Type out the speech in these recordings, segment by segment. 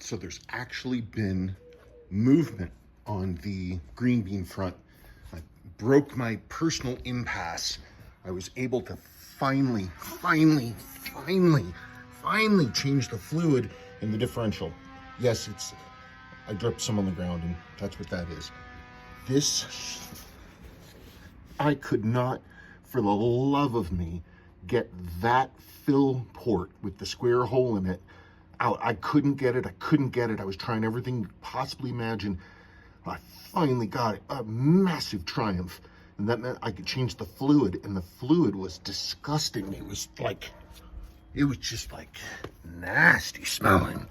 So there's actually been movement on the Greenbean front. I broke my personal impasse. I was able to finally change the fluid in the differential. Yes, I dripped some on the ground, and that's what that is. This, I could not, for the love of me, get that fill port with the square hole in it out. I couldn't get it. I was trying everything you could possibly imagine. I finally got it. A massive triumph. And that meant I could change the fluid, and the fluid was disgusting. It was just like nasty smelling.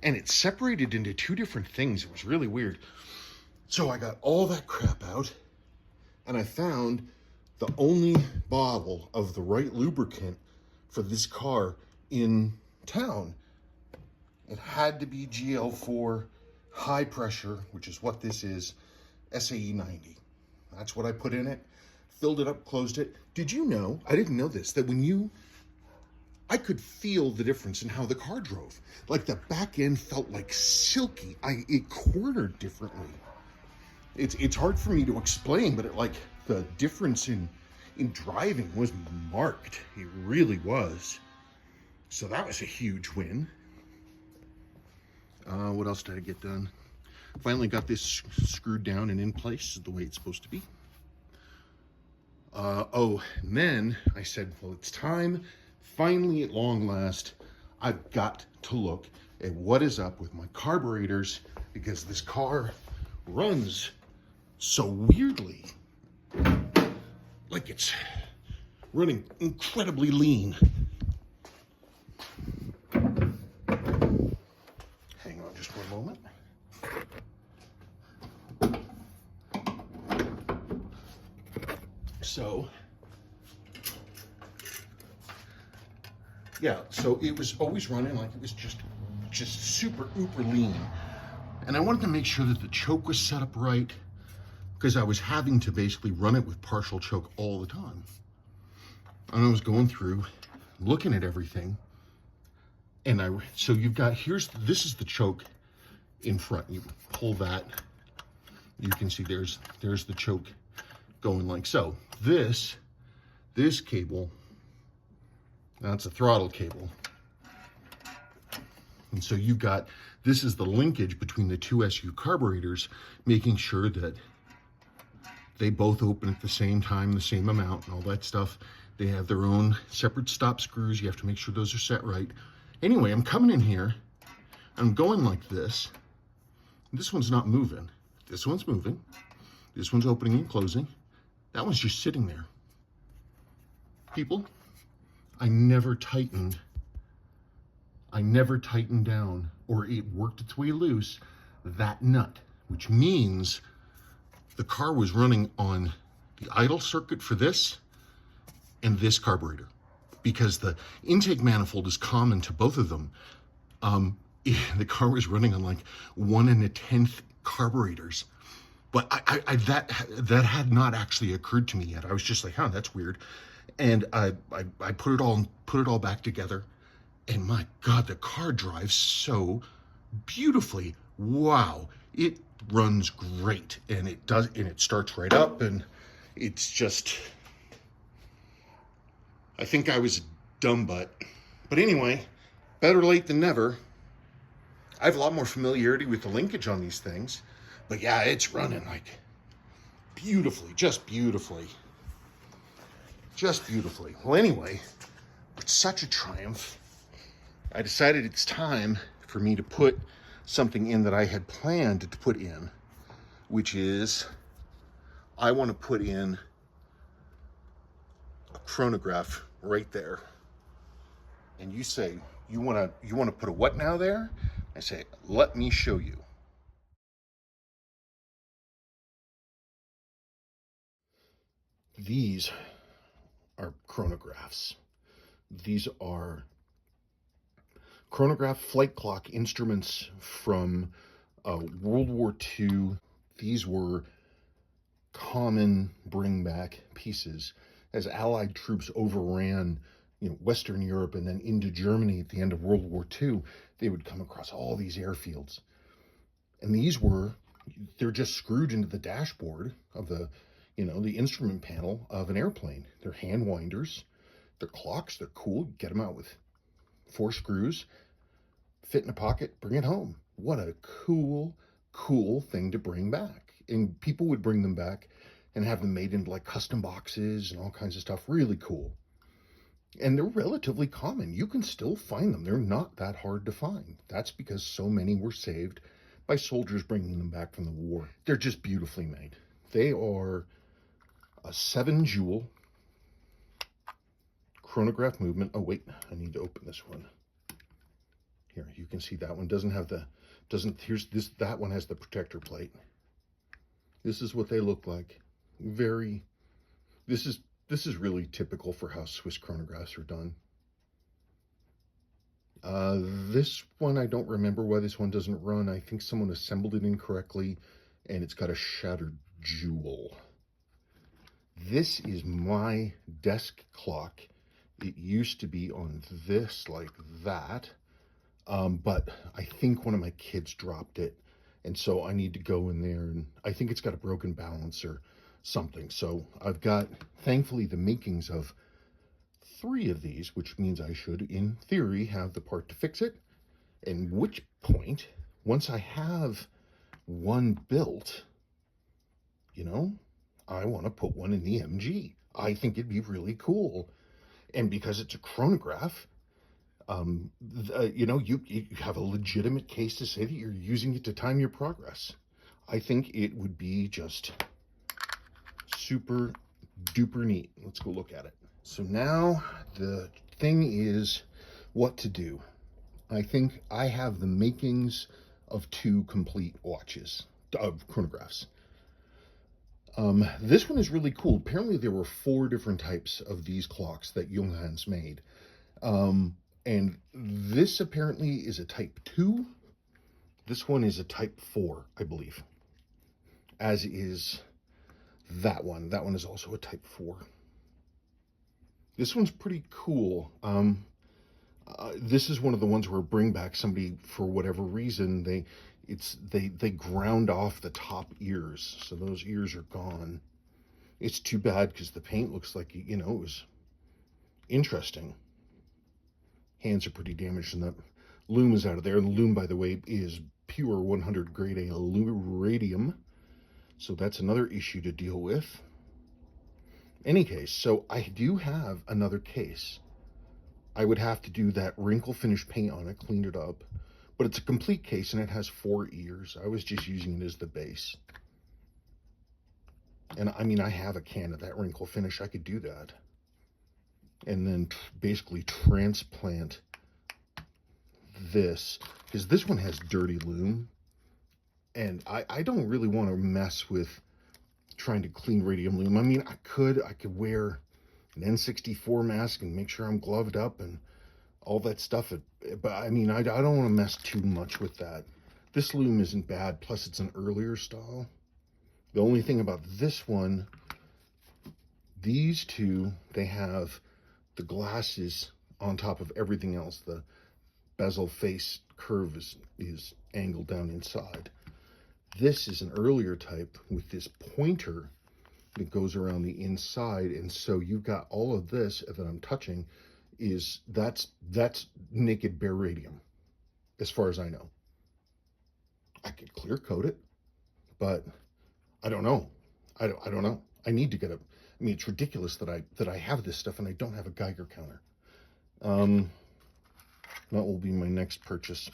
And it separated into two different things. It was really weird. So I got all that crap out, and I found the only bottle of the right lubricant for this car in town. It had to be GL4 high pressure, which is what this is, SAE 90. That's what I put in it, filled it up, closed it. Did you know, I didn't know this, that I could feel the difference in how the car drove. Like the back end felt like silky. It cornered differently. It's hard for me to explain, but the difference in driving was marked. It really was. So that was a huge win. What else did I get done? Finally got this screwed down and in place the way it's supposed to be. And then I said, well, it's time. Finally, at long last, I've got to look at what is up with my carburetors, because this car runs so weirdly. Like it's running incredibly lean. Hang on just one moment. So, yeah, so it was always running like it was just super uber lean. And I wanted to make sure that the choke was set up right, because I was having to basically run it with partial choke all the time. And I was going through, looking at everything, and so this is the choke in front. You pull that, you can see there's the choke going like so. This cable, that's a throttle cable. And so this is the linkage between the two SU carburetors, making sure that they both open at the same time, the same amount, and all that stuff. They have their own separate stop screws. You have to make sure those are set right. Anyway, I'm coming in here. I'm going like this. This one's not moving. This one's moving. This one's opening and closing. That one's just sitting there. People, I never tightened down, or it worked its way loose, that nut, which means the car was running on the idle circuit for this and this carburetor, because the intake manifold is common to both of them. The car was running on like 1 1/10 carburetors, but that had not actually occurred to me yet. I was just like, huh, that's weird. And I put it all back together, and my God, the car drives so beautifully. Wow, it runs great, and it starts right up, and it's just, I think I was a dumb butt. But anyway, better late than never. I have a lot more familiarity with the linkage on these things, but yeah, it's running like beautifully, just beautifully. Well, anyway, it's such a triumph. I decided it's time for me to put something in that I had planned to put in, which is I want to put in a chronograph right there. And you say, you want to put a what now there? I say, let me show you. These are chronographs. These are chronograph flight clock instruments from World War II. These were common bring back pieces as Allied troops overran Western Europe and then into Germany at the end of World War II, they would come across all these airfields. And they're just screwed into the dashboard of the instrument panel of an airplane. They're hand winders, they're clocks, they're cool. Get them out with 4 screws, fit in a pocket, bring it home. What a cool thing to bring back. And people would bring them back and have them made into like custom boxes and all kinds of stuff. Really cool. And they're relatively common. You can still find them. They're not that hard to find. That's because so many were saved by soldiers bringing them back from the war. They're just beautifully made. They are a 7-joule chronograph movement. Oh wait, I need to open this one. Here, you can see that one doesn't have that one has the protector plate. This is what they look like. This is really typical for how Swiss chronographs are done. This one, I don't remember why this one doesn't run. I think someone assembled it incorrectly, and it's got a shattered jewel. This is my desk clock. It used to be on this like that, but I think one of my kids dropped it, and so I need to go in there, and I think it's got a broken balance or something. So I've got, thankfully, the makings of 3 of these, which means I should, in theory, have the part to fix it. And which point, once I have one built, I want to put one in the MG. I think it'd be really cool. And because it's a chronograph, you have a legitimate case to say that you're using it to time your progress. I think it would be just super duper neat. Let's go look at it. So now the thing is what to do. I think I have the makings of 2 complete watches, of chronographs. This one is really cool. Apparently there were 4 different types of these clocks that Junghans made. And this apparently is a type 2. This one is a type 4, I believe. As is that one. That one is also a type 4. This one's pretty cool. This is one of the ones where bring back somebody, for whatever reason, they ground off the top ears, so those ears are gone. It's too bad because the paint looks like, it was interesting. Hands are pretty damaged, and the loom is out of there. And the loom, by the way, is pure 100 grade A radium, so that's another issue to deal with. Any case, so I do have another case. I would have to do that wrinkle finish paint on it, clean it up. But it's a complete case, and it has 4 ears. I was just using it as the base. And I mean, I have a can of that wrinkle finish. I could do that. And then basically transplant this. Because this one has dirty loom. And I don't really want to mess with trying to clean radium loom. I mean, I could wear an N64 mask and make sure I'm gloved up and all that stuff. But I mean, I don't want to mess too much with that. This loom isn't bad, plus it's an earlier style. The only thing about this one, these 2, they have the glasses on top of everything else. The bezel face curve is angled down inside. This is an earlier type with this pointer that goes around the inside, and so you've got all of this that I'm touching that's naked bare radium, as far as I know. I could clear coat it, but I don't know. I don't know. I need to get a. I mean, it's ridiculous that I have this stuff and I don't have a Geiger counter. That will be my next purchase,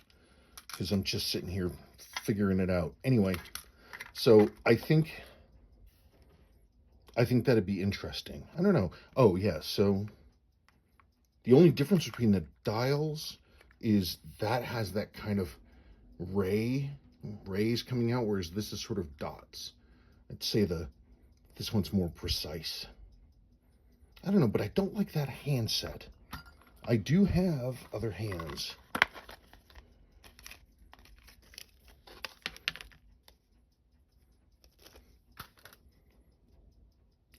because I'm just sitting here figuring it out. Anyway, so I think that'd be interesting. I don't know. Oh yeah, so the only difference between the dials is that has that kind of rays coming out, whereas this is sort of dots. I'd say this one's more precise. I don't know, but I don't like that handset. I do have other hands.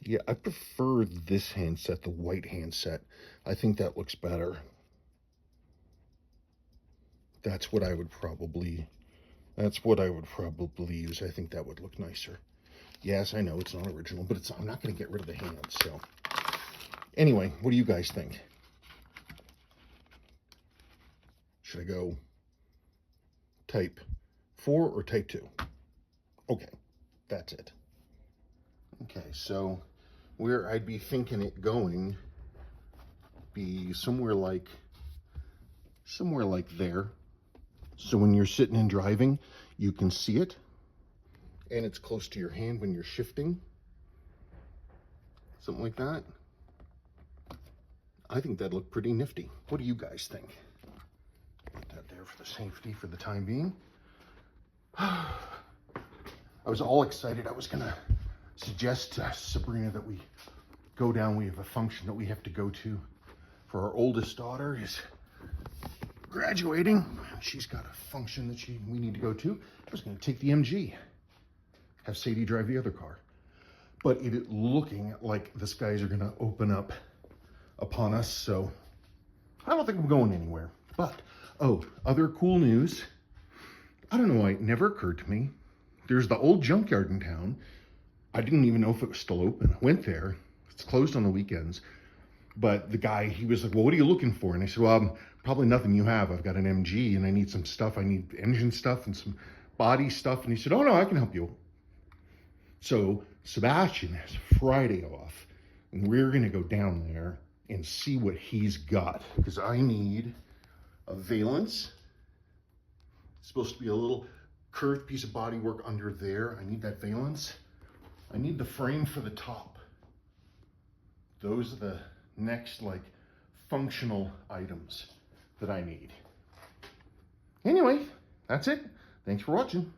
Yeah, I prefer this handset, the white handset. I think that looks better. That's what I would probably use. I think that would look nicer. Yes, I know it's not original, but I'm not going to get rid of the hands. So anyway, what do you guys think? Should I go type 4 or type 2? Okay, that's it. Okay, so where I'd be thinking it going be somewhere like there. So when you're sitting and driving, you can see it, and it's close to your hand when you're shifting. Something like that. I think that'd look pretty nifty. What do you guys think? Put that there for the safety for the time being. I was all excited. I was gonna suggest to Sabrina that we go down. We have a function that we have to go to for our oldest daughter is graduating. She's got a function that we need to go to. I was gonna take the MG, have Sadie drive the other car. But it is looking like the skies are gonna open up upon us, so I don't think I'm going anywhere. But, oh, other cool news. I don't know why it never occurred to me. There's the old junkyard in town. I didn't even know if it was still open. I went there. It's closed on the weekends. But the guy, he was like, well, what are you looking for? And I said, well, probably nothing you have. I've got an MG and I need some stuff. I need engine stuff and some body stuff. And he said, oh, no, I can help you. So Sebastian has Friday off, and we're going to go down there and see what he's got, because I need a valence. It's supposed to be a little curved piece of bodywork under there. I need that valence. I need the frame for the top. Those are the next, like, functional items that I need. Anyway, that's it. Thanks for watching.